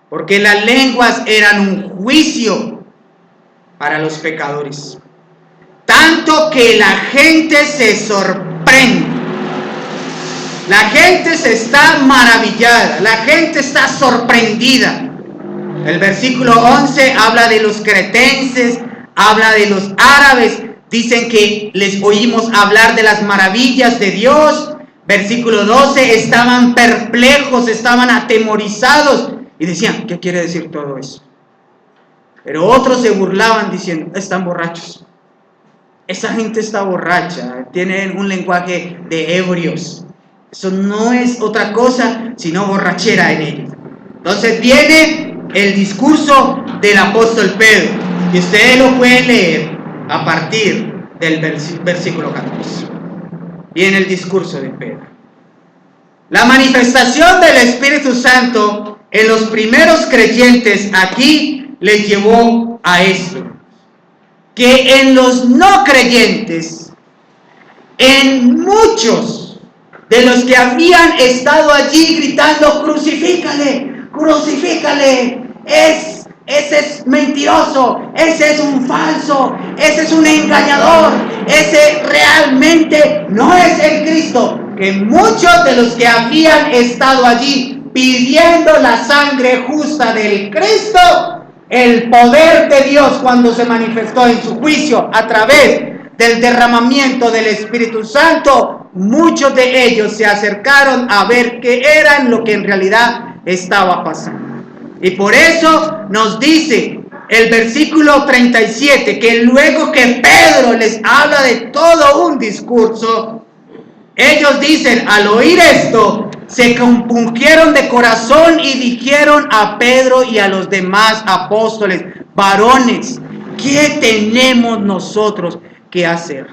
Speaker 2: Porque las lenguas eran un juicio para los pecadores. Tanto que la gente se sorprende. La gente se está maravillada. La gente está sorprendida. El versículo 11 habla de los cretenses, habla de los árabes. Dicen que les oímos hablar de las maravillas de Dios. Versículo 12, estaban perplejos, estaban atemorizados y decían, ¿qué quiere decir todo eso? Pero otros se burlaban diciendo, están borrachos. Esa gente está borracha, tienen un lenguaje de ebrios. Eso no es otra cosa sino borrachera en ellos. Entonces viene el discurso del apóstol Pedro, y ustedes lo pueden leer a partir del versículo 14. Viene el discurso de Pedro. La manifestación del Espíritu Santo en los primeros creyentes aquí les llevó a esto, que en los no creyentes, en muchos de los que habían estado allí gritando, crucifícale, crucifícale, ese es mentiroso, ese es un falso, ese es un engañador, ese realmente no es el Cristo, que muchos de los que habían estado allí pidiendo la sangre justa del Cristo, el poder de Dios cuando se manifestó en su juicio a través del derramamiento del Espíritu Santo, muchos de ellos se acercaron a ver qué era lo que en realidad estaba pasando. Y por eso nos dice el versículo 37, que luego que Pedro les habla de todo un discurso, ellos dicen, al oír esto, se compungieron de corazón y dijeron a Pedro y a los demás apóstoles, varones, ¿qué tenemos nosotros que hacer?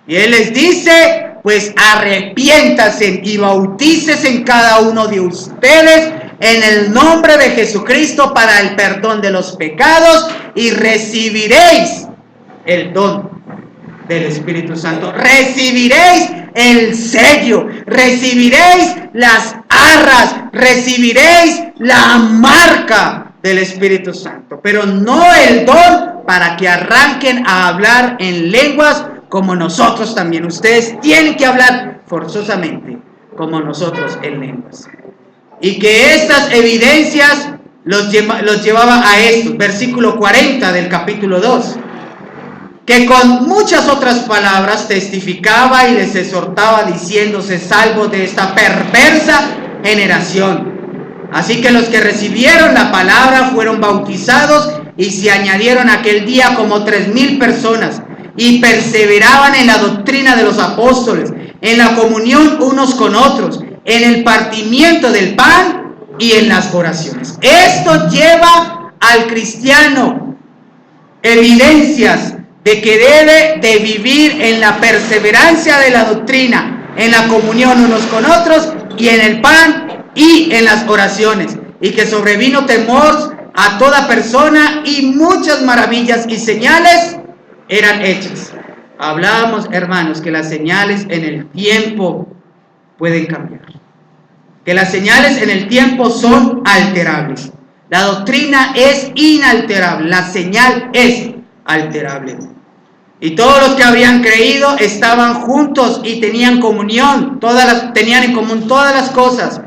Speaker 2: Y él les dice, pues arrepiéntase y bautícese en cada uno de ustedes en el nombre de Jesucristo para el perdón de los pecados y recibiréis el don del Espíritu Santo. Recibiréis el sello, recibiréis las arras, recibiréis la marca del Espíritu Santo, pero no el don para que arranquen a hablar en lenguas como nosotros también. Ustedes tienen que hablar forzosamente como nosotros en lenguas. Y que estas evidencias los llevaba a esto, versículo 40 del capítulo 2, que con muchas otras palabras testificaba y les exhortaba diciéndose salvos de esta perversa generación. Así que los que recibieron la palabra fueron bautizados y se añadieron aquel día como 3,000 personas y perseveraban en la doctrina de los apóstoles, en la comunión unos con otros, en el partimiento del pan y en las oraciones. Esto lleva al cristiano evidencias de que debe de vivir en la perseverancia de la doctrina, en la comunión unos con otros y en el pan y en las oraciones, y que sobrevino temor a toda persona y muchas maravillas y señales eran hechas. Hablábamos, hermanos, que las señales en el tiempo pueden cambiar, que las señales en el tiempo son alterables. La doctrina es inalterable, la señal es alterable. Y todos los que habían creído estaban juntos y tenían comunión, tenían en común todas las cosas,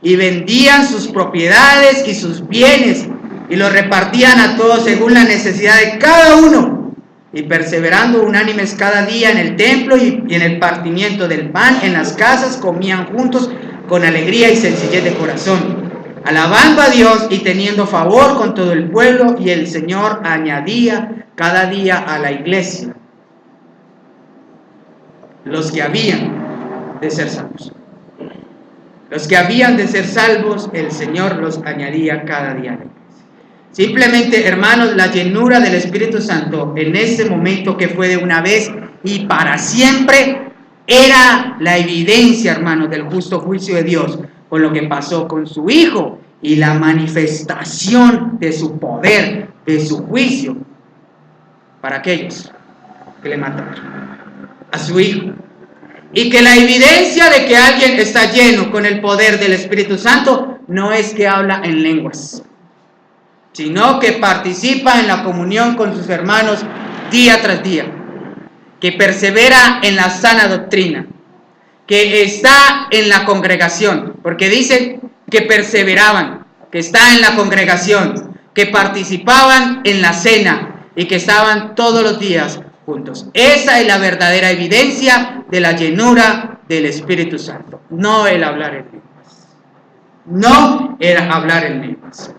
Speaker 2: y vendían sus propiedades y sus bienes y los repartían a todos según la necesidad de cada uno, y perseverando unánimes cada día en el templo y en el partimiento del pan, en las casas comían juntos con alegría y sencillez de corazón, alabando a Dios y teniendo favor con todo el pueblo, y el Señor añadía cada día a la iglesia los que habían de ser salvos. Los que habían de ser salvos, el Señor los añadía cada día a la iglesia. Simplemente, hermanos, la llenura del Espíritu Santo en ese momento, que fue de una vez y para siempre, era la evidencia, hermanos, del justo juicio de Dios con lo que pasó con su Hijo y la manifestación de su poder, de su juicio para aquellos que le mataron a su Hijo. Y que la evidencia de que alguien está lleno con el poder del Espíritu Santo no es que habla en lenguas, sino que participa en la comunión con sus hermanos día tras día, que persevera en la sana doctrina, que está en la congregación, porque dice que perseveraban, que está en la congregación, que participaban en la cena y que estaban todos los días juntos. Esa es la verdadera evidencia de la llenura del Espíritu Santo, no el hablar en lenguas. No era hablar en lenguas.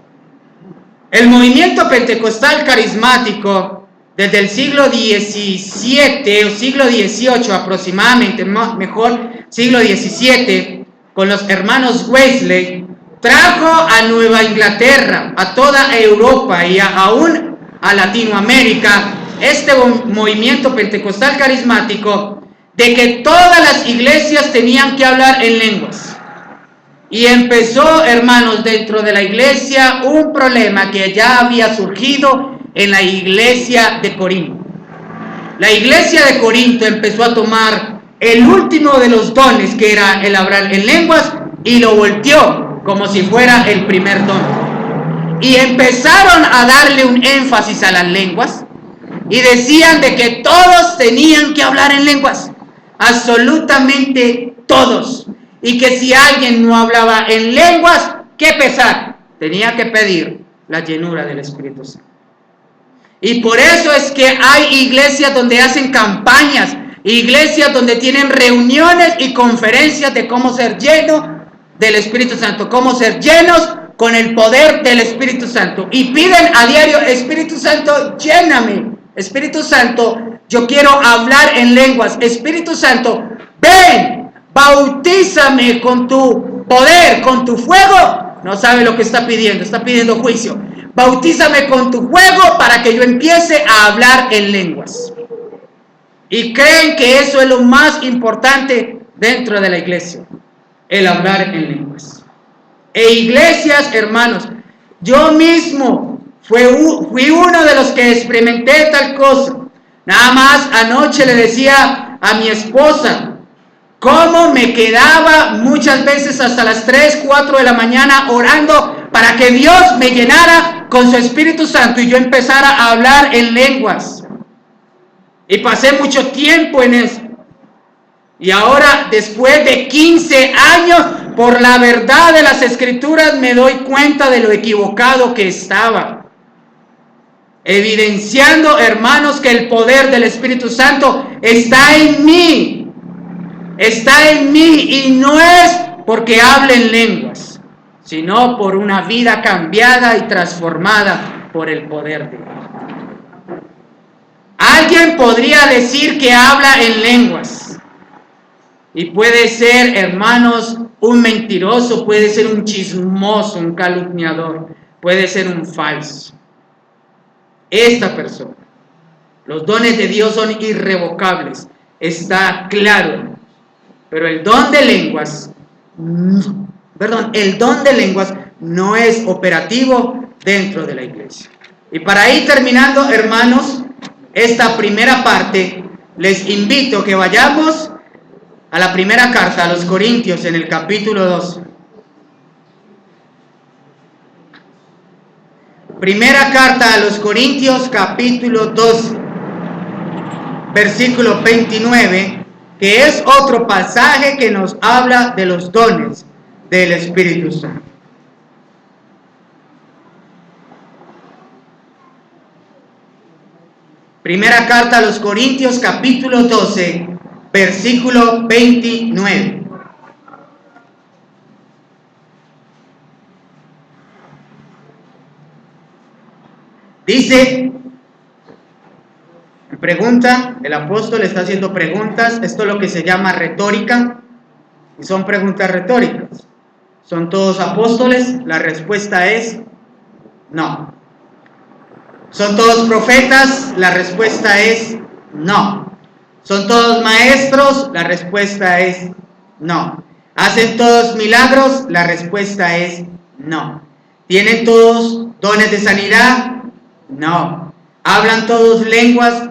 Speaker 2: El movimiento pentecostal carismático desde el siglo XVII o siglo XVIII aproximadamente, mejor siglo XVII, con los hermanos Wesley, trajo a Nueva Inglaterra, a toda Europa y aún a Latinoamérica este movimiento pentecostal carismático de que todas las iglesias tenían que hablar en lenguas. Y empezó, hermanos, dentro de la iglesia un problema que ya había surgido en la iglesia de Corinto. La iglesia de Corinto empezó a tomar el último de los dones, que era el hablar en lenguas, y lo volteó como si fuera el primer don. Y empezaron a darle un énfasis a las lenguas y decían de que todos tenían que hablar en lenguas, absolutamente todos. Y que si alguien no hablaba en lenguas, ¿qué pesar? Tenía que pedir la llenura del Espíritu Santo. Y por eso es que hay iglesias donde hacen campañas, iglesias donde tienen reuniones y conferencias de cómo ser lleno del Espíritu Santo, cómo ser llenos con el poder del Espíritu Santo. Y piden a diario: Espíritu Santo, lléname. Espíritu Santo, yo quiero hablar en lenguas. Espíritu Santo, ven. Bautízame con tu poder, con tu fuego. No sabe lo que está pidiendo juicio. Bautízame con tu fuego para que yo empiece a hablar en lenguas. Y creen que eso es lo más importante dentro de la iglesia, el hablar en lenguas. E iglesias, hermanos, yo mismo fui uno de los que experimenté tal cosa. Nada más anoche le decía a mi esposa cómo me quedaba muchas veces hasta las 3, 4 de la mañana orando para que Dios me llenara con su Espíritu Santo y yo empezara a hablar en lenguas. Y pasé mucho tiempo en eso. Y ahora, después de 15 años, por la verdad de las Escrituras, me doy cuenta de lo equivocado que estaba. Evidenciando, hermanos, que el poder del Espíritu Santo está en mí. Está en mí, y no es porque hable en lenguas, sino por una vida cambiada y transformada por el poder de Dios. Alguien podría decir que habla en lenguas, y puede ser, hermanos, un mentiroso, puede ser un chismoso, un calumniador, puede ser un falso. Esta persona, los dones de Dios son irrevocables, está claro. Pero el don de lenguas no es operativo dentro de la iglesia. Y para ir terminando, hermanos, esta primera parte, les invito que vayamos a la primera carta a los Corintios en el capítulo 12. Primera carta a los Corintios, capítulo 12, versículo 29. Que es otro pasaje que nos habla de los dones del Espíritu Santo. Primera carta a los Corintios, capítulo 12, versículo 29. Dice... Pregunta, el apóstol está haciendo preguntas. Esto es lo que se llama retórica, y son preguntas retóricas. ¿Son todos apóstoles? La respuesta es no. ¿Son todos profetas? La respuesta es no. ¿Son todos maestros? La respuesta es no. ¿Hacen todos milagros? La respuesta es no. ¿Tienen todos dones de sanidad? No. ¿Hablan todos lenguas?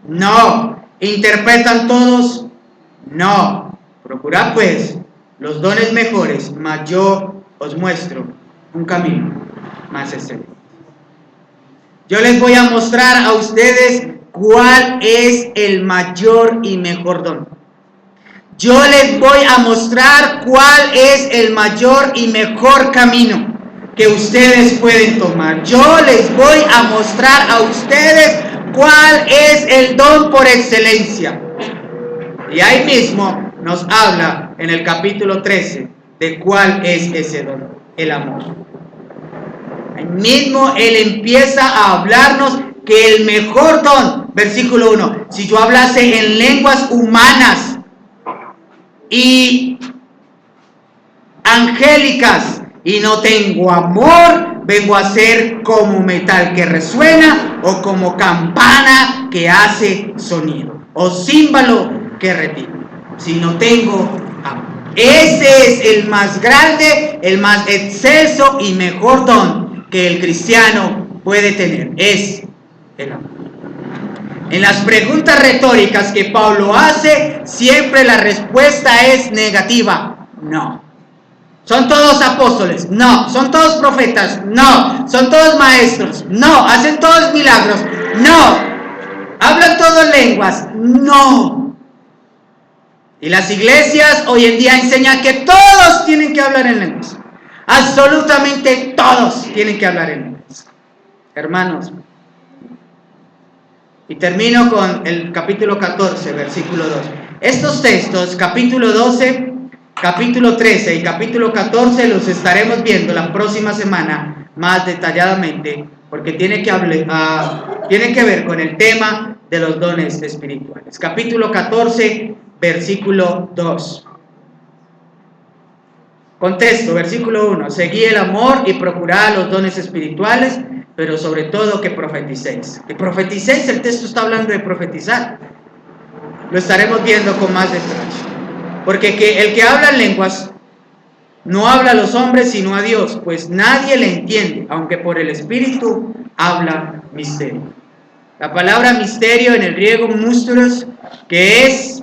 Speaker 2: No. ¿Interpretan todos? No. Procurad pues los dones mejores, mas yo os muestro un camino más excelente. Yo les voy a mostrar a ustedes cuál es el mayor y mejor don. Yo les voy a mostrar cuál es el mayor y mejor camino que ustedes pueden tomar. Yo les voy a mostrar a ustedes cuál es el don por excelencia. Y ahí mismo
Speaker 1: nos habla en el capítulo 13 de cuál es ese don, el amor. Ahí mismo Él empieza a hablarnos que el mejor don, versículo 1, si yo hablase en lenguas humanas y angélicas y no tengo amor, vengo a ser como metal que resuena o como campana que hace sonido o címbalo que retina. Si no tengo amor, ese es el más grande, el más excelso y mejor don que el cristiano puede tener, es el amor. En las preguntas retóricas que Pablo hace, siempre la respuesta es negativa. No. ¿Son todos apóstoles? No. ¿Son todos profetas? No. ¿Son todos maestros? No. ¿Hacen todos milagros? No. ¿Hablan todos lenguas? No. Y las iglesias hoy en día enseñan que todos tienen que hablar en lenguas. Absolutamente todos tienen que hablar en lenguas. Hermanos, y termino con el capítulo 14, versículo 2. Estos textos, capítulo 12, capítulo 13 y capítulo 14, los estaremos viendo la próxima semana más detalladamente, porque tiene que ver con el tema de los dones espirituales. Capítulo 14, versículo 2. Contexto, versículo 1. Seguid el amor y procurad los dones espirituales, pero sobre todo que profeticéis. Que profeticéis, el texto está hablando de profetizar. Lo estaremos viendo con más detalle. Porque el que habla en lenguas no habla a los hombres sino a Dios, pues nadie le entiende, aunque por el Espíritu habla misterio. La palabra misterio en el griego mysteros, que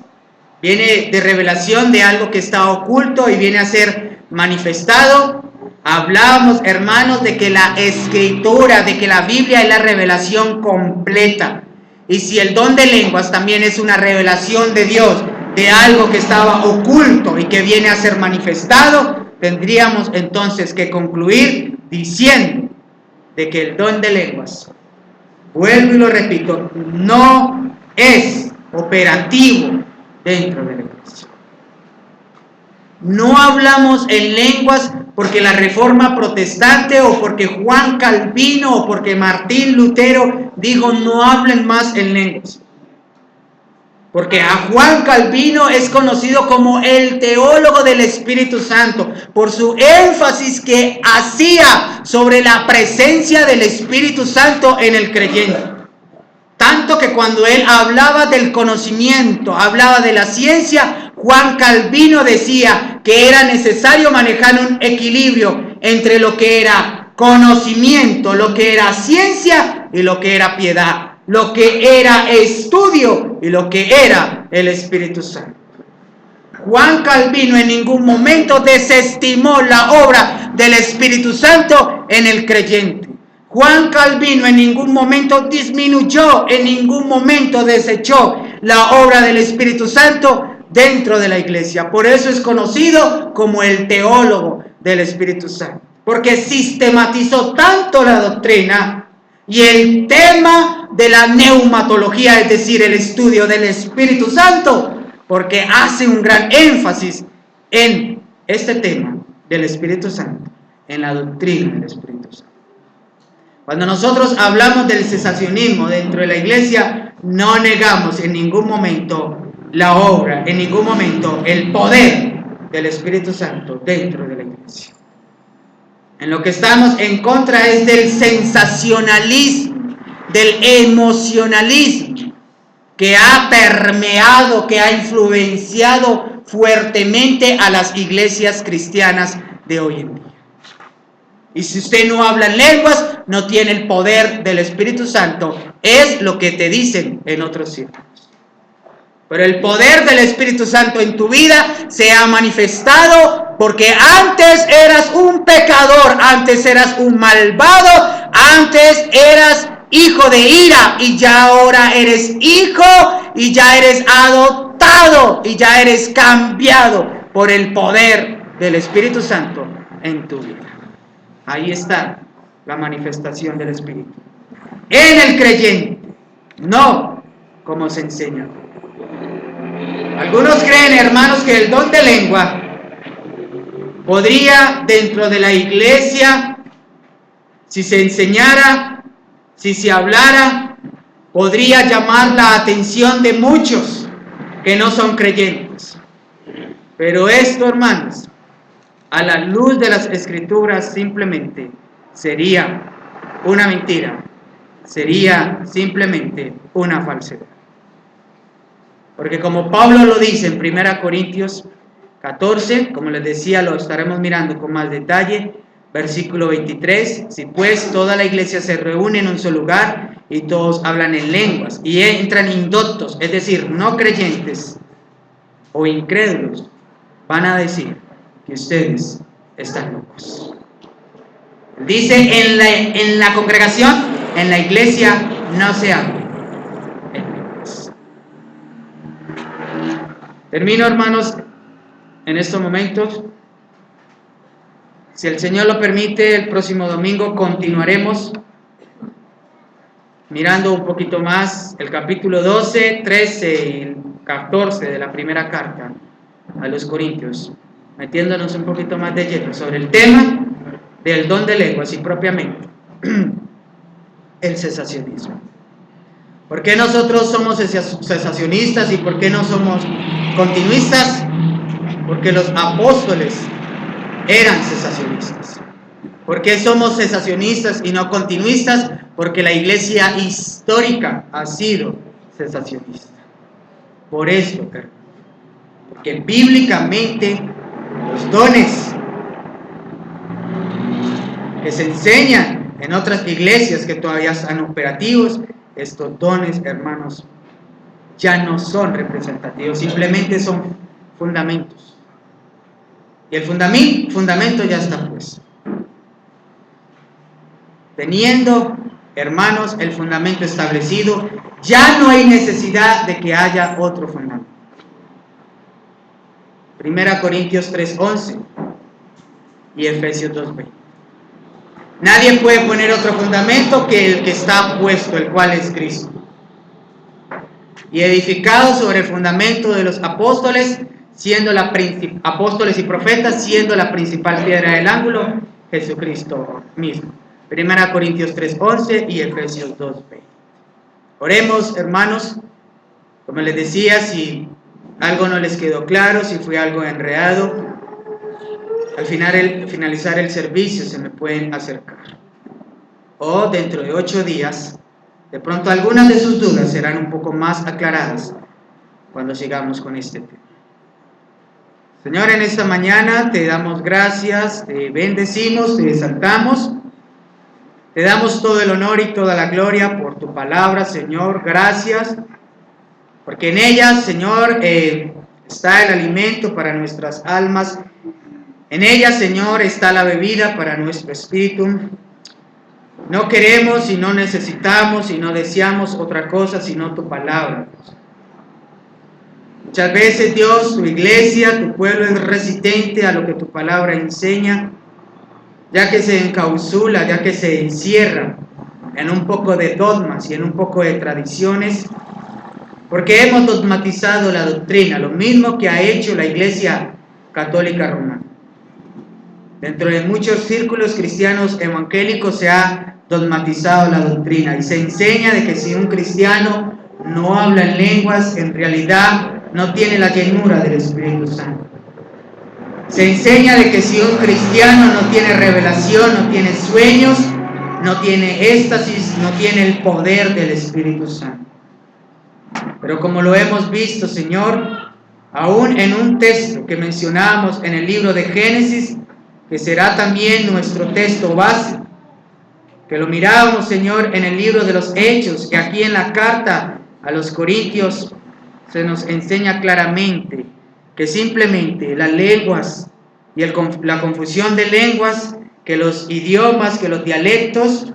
Speaker 1: viene de revelación de algo que está oculto y viene a ser manifestado. Hablábamos, hermanos, de que la escritura, de que la Biblia es la revelación completa. Y si el don de lenguas también es una revelación de Dios, de algo que estaba oculto y que viene a ser manifestado, tendríamos entonces que concluir diciendo de que el don de lenguas, vuelvo y lo repito, no es operativo dentro de la iglesia. No hablamos en lenguas porque la Reforma Protestante o porque Juan Calvino o porque Martín Lutero dijo no hablen más en lenguas. Porque a Juan Calvino es conocido como el teólogo del Espíritu Santo por su énfasis que hacía sobre la presencia del Espíritu Santo en el creyente. Tanto que cuando él hablaba del conocimiento, hablaba de la ciencia, Juan Calvino decía que era necesario manejar un equilibrio entre lo que era conocimiento, lo que era ciencia y lo que era piedad, lo que era estudio y lo que era el Espíritu Santo. Juan Calvino en ningún momento desestimó la obra del Espíritu Santo en el creyente. Juan Calvino en ningún momento disminuyó, en ningún momento desechó la obra del Espíritu Santo dentro de la iglesia. Por eso es conocido como el teólogo del Espíritu Santo, porque sistematizó tanto la doctrina y el tema de la neumatología, es decir, el estudio del Espíritu Santo, porque hace un gran énfasis en este tema del Espíritu Santo, en la doctrina del Espíritu Santo. Cuando nosotros hablamos del cesacionismo dentro de la iglesia, no negamos en ningún momento la obra, en ningún momento el poder del Espíritu Santo dentro de la iglesia. En lo que estamos en contra es del sensacionalismo, del emocionalismo que ha permeado, que ha influenciado fuertemente a las iglesias cristianas de hoy en día. Y si usted no habla en lenguas, no tiene el poder del Espíritu Santo. Es lo que te dicen en otros círculos. Pero el poder del Espíritu Santo en tu vida se ha manifestado porque antes eras un pecador, antes eras un malvado, antes eras hijo de ira y ya ahora eres hijo y ya eres adoptado y ya eres cambiado por el poder del Espíritu Santo en tu vida. Ahí está la manifestación del Espíritu. En el creyente, no como se enseña.
Speaker 2: Algunos creen, hermanos, que el don de lengua podría dentro de la iglesia, si se enseñara, si se hablara, podría llamar la atención de muchos que no son creyentes. Pero esto, hermanos, a la luz de las Escrituras simplemente sería una mentira, sería simplemente una falsedad. Porque como Pablo lo dice en 1 Corintios 14, como les decía, lo estaremos mirando con más detalle, versículo 23, si pues toda la iglesia se reúne en un solo lugar y todos hablan en lenguas y entran indoctos, es decir, no creyentes o incrédulos, van a decir que ustedes están locos. Dice en la congregación, en la iglesia no se habla en lenguas. Termino, hermanos, en estos momentos. Si el Señor lo permite, el próximo domingo continuaremos mirando un poquito más el capítulo 12, 13 y 14 de la primera carta a los Corintios, metiéndonos un poquito más de lleno sobre el tema del don de lenguas y propiamente el cesacionismo. ¿Por qué nosotros somos cesacionistas y por qué no somos continuistas? Porque los apóstoles eran cesacionistas. ¿Por qué somos cesacionistas y no continuistas? Porque la iglesia histórica ha sido cesacionista. Por esto, porque bíblicamente los dones que se enseñan en otras iglesias que todavía están operativos, estos dones, hermanos, ya no son representativos, simplemente son fundamentos. Y el fundamento ya está puesto. Teniendo, hermanos, el fundamento establecido, ya no hay necesidad de que haya otro fundamento. 1 Corintios 3:11 y Efesios 2:20. Nadie puede poner otro fundamento que el que está puesto, el cual es Cristo. Y edificado sobre el fundamento de los apóstoles, siendo apóstoles y profetas, siendo la principal piedra del ángulo, Jesucristo mismo. 1 Corintios 3:11 y Efesios 2:20. Oremos, hermanos. Como les decía, si algo no les quedó claro, si fue algo enredado, al finalizar el servicio se me pueden acercar. O dentro de 8 días, de pronto algunas de sus dudas serán un poco más aclaradas cuando sigamos con este tema. Señor, en esta mañana te damos gracias, te bendecimos, te exaltamos, te damos todo el honor y toda la gloria por tu palabra, Señor. Gracias, porque en ella, Señor, está el alimento para nuestras almas. En ella, Señor, está la bebida para nuestro espíritu. No queremos y no necesitamos y no deseamos otra cosa sino tu palabra. Muchas veces, Dios, tu iglesia, tu pueblo es resistente a lo que tu palabra enseña, ya que se encausula, ya que se encierra en un poco de dogmas y en un poco de tradiciones, porque hemos dogmatizado la doctrina, lo mismo que ha hecho la Iglesia Católica Romana. Dentro de muchos círculos cristianos evangélicos se ha dogmatizado la doctrina y se enseña de que si un cristiano no habla en lenguas, en realidad no tiene la llenura del Espíritu Santo. Se enseña de que si un cristiano no tiene revelación, no tiene sueños, no tiene éxtasis, no tiene el poder del Espíritu Santo. Pero como lo hemos visto, Señor, aún en un texto que mencionamos en el libro de Génesis, que será también nuestro texto base, que lo mirábamos, Señor, en el libro de los Hechos, que aquí en la carta a los Corintios se nos enseña claramente que simplemente las lenguas y la confusión de lenguas, que los idiomas, que los dialectos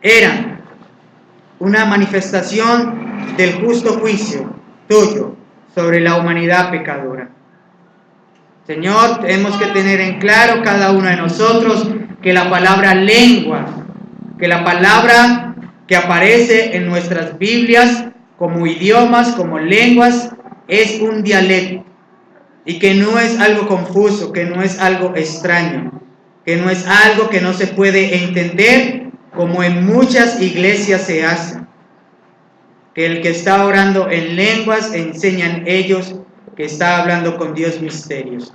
Speaker 2: eran una manifestación del justo juicio tuyo sobre la humanidad pecadora. Señor, tenemos que tener en claro cada uno de nosotros que la palabra lengua, que la palabra que aparece en nuestras Biblias como idiomas, como lenguas,
Speaker 1: es un dialecto y que no es algo confuso, que no es algo extraño, que no es algo que no se puede entender como en muchas iglesias se hace. Que el que está orando en lenguas enseñan ellos que está hablando con Dios misterios.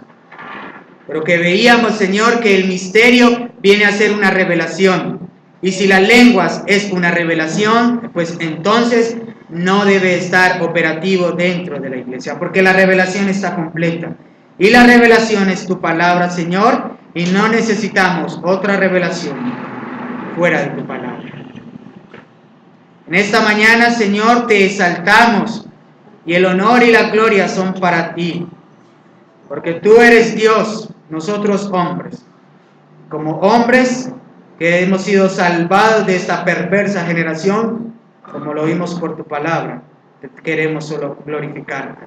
Speaker 1: Pero que veíamos, Señor, que el misterio viene a ser una revelación. Y si las lenguas es una revelación, pues entonces no debe estar operativo dentro de la iglesia, porque la revelación está completa. Y la revelación es tu palabra, Señor, y no necesitamos otra revelación fuera de tu palabra. En esta mañana, Señor, te exaltamos y el honor y la gloria son para ti, porque tú eres Dios, nosotros hombres. Como hombres que hemos sido salvados de esta perversa generación, como lo oímos por tu palabra, te queremos solo glorificar.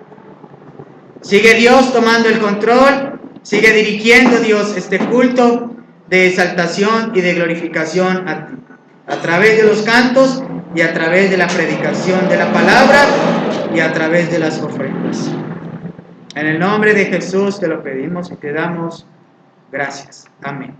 Speaker 1: Sigue Dios tomando el control, sigue dirigiendo Dios este culto de exaltación y de glorificación a ti, a través de los cantos y a través de la predicación de la palabra y a través de las ofrendas. En el nombre de Jesús te lo pedimos y te damos gracias. Amén.